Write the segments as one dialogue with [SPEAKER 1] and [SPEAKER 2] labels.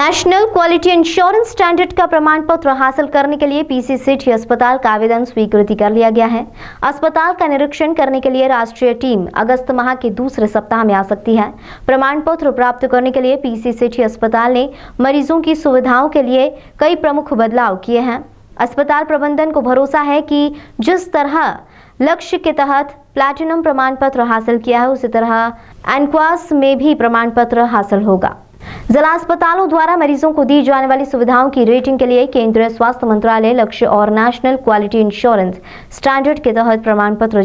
[SPEAKER 1] National quality insurance standard का प्रमाण पत्र हासिल करने के लिए पीसी सेठी अस्पताल का आवेदन स्वीकृति कर लिया गया है। अस्पताल का निरीक्षण करने के लिए राष्ट्रीय टीम अगस्त माह के दूसरे सप्ताह में आ सकती है। प्रमाण पत्र प्राप्त करने के लिए पीसी सेठी अस्पताल ने मरीजों की सुविधाओं के लिए कई प्रमुख बदलाव किए हैं। अस्पताल प्रबंधन को भरोसा है कि जिस तरह लक्ष्य के तहत प्लैटिनम प्रमाण पत्र हासिल किया है, उसी तरह एनक्वास में भी प्रमाण पत्र हासिल होगा। जिला अस्पतालों द्वारा मरीजों को दी जाने वाली सुविधाओं की रेटिंग के लिए केंद्रीय स्वास्थ्य मंत्रालय लक्ष्य और नेशनल क्वालिटी इंश्योरेंस स्टैंडर्ड के तहत प्रमाण पत्र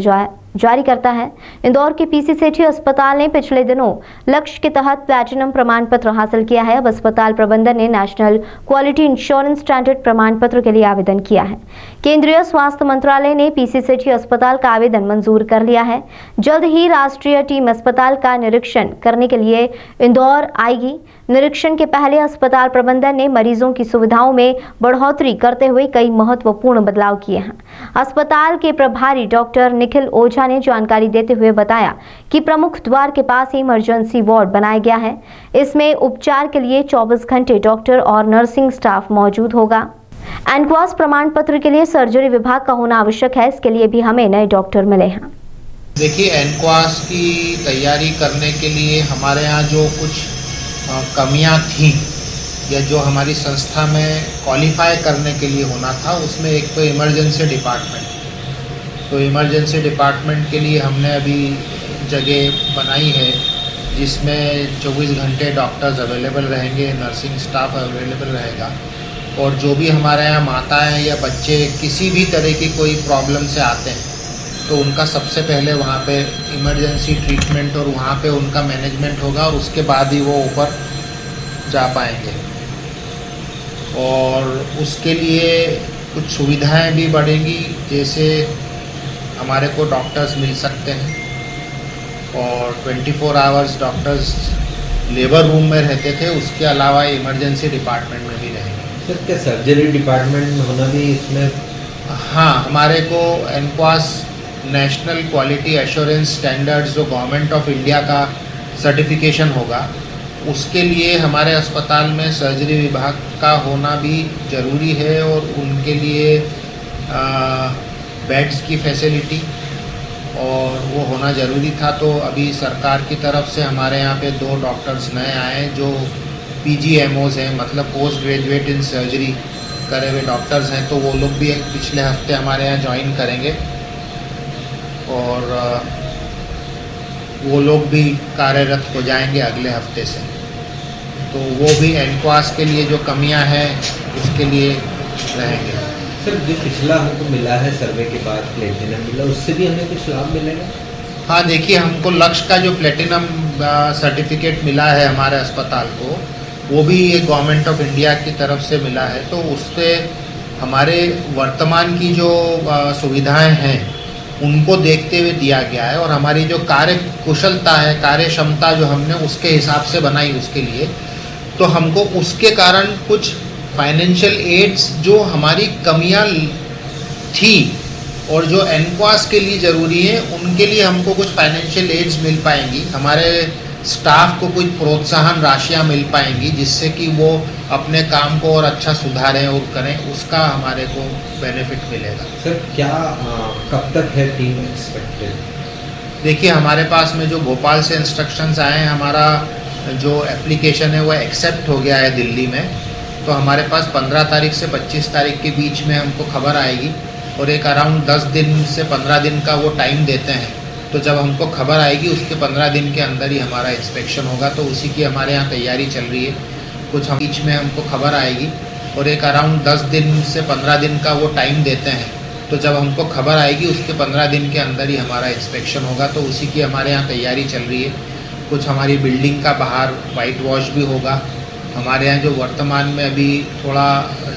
[SPEAKER 1] जारी करता है। इंदौर के पीसी सेठी अस्पताल ने पिछले दिनों लक्ष्य के तहत प्लैटिनम प्रमाण पत्र हासिल किया है। अब अस्पताल प्रबंधन ने नेशनल क्वालिटी इंश्योरेंस स्टैंडर्ड प्रमाण पत्र के लिए आवेदन किया है। केंद्रीय स्वास्थ्य मंत्रालय ने पीसी सेठी अस्पताल का आवेदन मंजूर कर लिया है। जल्द ही राष्ट्रीय टीम अस्पताल का निरीक्षण करने के लिए इंदौर आएगी। निरीक्षण के पहले अस्पताल प्रबंधन ने मरीजों की सुविधाओं में बढ़ोतरी करते हुए कई महत्वपूर्ण बदलाव किए हैं। अस्पताल के प्रभारी डॉक्टर निखिल ओझा ने जानकारी देते हुए बताया कि प्रमुख द्वार के पास ही इमरजेंसी वार्ड बनाया गया है। इसमें उपचार के लिए 24 घंटे डॉक्टर और नर्सिंग स्टाफ मौजूद होगा। एनक्वास प्रमाण पत्र के लिए सर्जरी विभाग का होना आवश्यक है। इसके लिए भी हमें नए डॉक्टर मिले हैं।
[SPEAKER 2] देखिए, एनक्वास की तैयारी करने के लिए हमारे यहाँ जो कुछ कमियां थी या जो हमारी संस्था में क्वालिफाई करने के लिए होना था, उसमें एक तो इमरजेंसी डिपार्टमेंट। तो इमरजेंसी डिपार्टमेंट के लिए हमने अभी जगह बनाई है जिसमें 24 घंटे डॉक्टर्स अवेलेबल रहेंगे, नर्सिंग स्टाफ अवेलेबल रहेगा। और जो भी हमारे यहाँ माताएं या बच्चे किसी भी तरह की कोई प्रॉब्लम से आते हैं तो उनका सबसे पहले वहाँ पे इमरजेंसी ट्रीटमेंट और वहाँ पे उनका मैनेजमेंट होगा और उसके बाद ही वो ऊपर जा पाएंगे। और उसके लिए कुछ सुविधाएं भी बढ़ेंगी, जैसे हमारे को डॉक्टर्स मिल सकते हैं और 24 आवर्स डॉक्टर्स लेबर रूम में रहते थे, उसके अलावा इमरजेंसी डिपार्टमेंट में भी रहेंगे।
[SPEAKER 3] सर, क्या सर्जरी डिपार्टमेंट में होना भी इसमें?
[SPEAKER 2] हाँ, हमारे को NQAS national quality assurance standards जो गवर्नमेंट ऑफ इंडिया का सर्टिफिकेशन होगा, उसके लिए हमारे अस्पताल में सर्जरी विभाग का होना भी ज़रूरी है और उनके लिए बेड्स की फैसिलिटी और वो होना ज़रूरी था। तो अभी सरकार की तरफ से हमारे यहाँ पे 2 डॉक्टर्स नए आए जो PGMOs हैं, मतलब पोस्ट ग्रेजुएट इन सर्जरी करे हुए डॉक्टर्स हैं। तो वो लोग भी पिछले हफ्ते हमारे यहाँ ज्वाइन करेंगे और वो लोग भी कार्यरत हो जाएंगे अगले हफ्ते से। तो वो भी एनक्वास के लिए जो कमियां हैं उसके लिए रहेंगे।
[SPEAKER 3] सर, जो पिछला हमको मिला है सर्वे के बाद प्लेटिनम मिला, उससे भी हमें कुछ लाभ मिलेगा?
[SPEAKER 2] हाँ, देखिए, हमको लक्ष्य का जो प्लेटिनम सर्टिफिकेट मिला है हमारे अस्पताल को, वो भी ये गवर्नमेंट ऑफ इंडिया की तरफ से मिला है। तो उससे हमारे वर्तमान की जो सुविधाएं हैं उनको देखते हुए दिया गया है और हमारी जो कार्य कुशलता है, कार्य क्षमता जो हमने उसके हिसाब से बनाई उसके लिए, तो हमको उसके कारण कुछ फाइनेंशियल एड्स जो हमारी कमियां थी और जो एनक्वास के लिए ज़रूरी है, उनके लिए हमको कुछ फाइनेंशियल एड्स मिल पाएंगी। हमारे स्टाफ को कुछ प्रोत्साहन राशियां मिल पाएंगी जिससे कि वो अपने काम को और अच्छा सुधारें और करें, उसका हमारे को बेनिफिट मिलेगा।
[SPEAKER 3] सर, क्या कब तक है टीम एक्सपेक्टेड?
[SPEAKER 2] देखिए, हमारे पास में जो भोपाल से इंस्ट्रक्शंस आए हैं, हमारा जो एप्लीकेशन है वो एक्सेप्ट हो गया है दिल्ली में। तो हमारे पास 15 तारीख से 25 तारीख के बीच में हमको खबर आएगी और एक अराउंड 10 दिन से 15 दिन का वो टाइम देते हैं। तो जब हमको खबर आएगी उसके 15 दिन के अंदर ही हमारा इंस्पेक्शन होगा। तो उसी की हमारे यहाँ तैयारी चल रही है। कुछ हम बीच में हमको खबर आएगी और एक अराउंड 10 दिन से 15 दिन का वो टाइम देते हैं। तो जब हमको खबर आएगी उसके 15 दिन के अंदर ही हमारा इंस्पेक्शन होगा। तो उसी की हमारे यहाँ तैयारी चल रही है। कुछ हमारी बिल्डिंग का बाहर वाइट वॉश भी होगा। हमारे यहाँ जो वर्तमान में अभी थोड़ा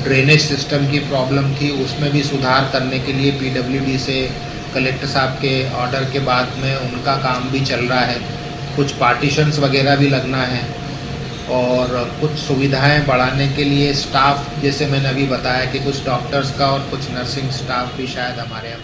[SPEAKER 2] ड्रेनेज सिस्टम की प्रॉब्लम थी, उसमें भी सुधार करने के लिए PWD से कलेक्टर साहब के ऑर्डर के बाद में उनका काम भी चल रहा है। कुछ पार्टीशंस वगैरह भी लगना है और कुछ सुविधाएं बढ़ाने के लिए स्टाफ, जैसे मैंने अभी बताया कि कुछ डॉक्टर्स का और कुछ नर्सिंग स्टाफ भी शायद हमारे यहाँ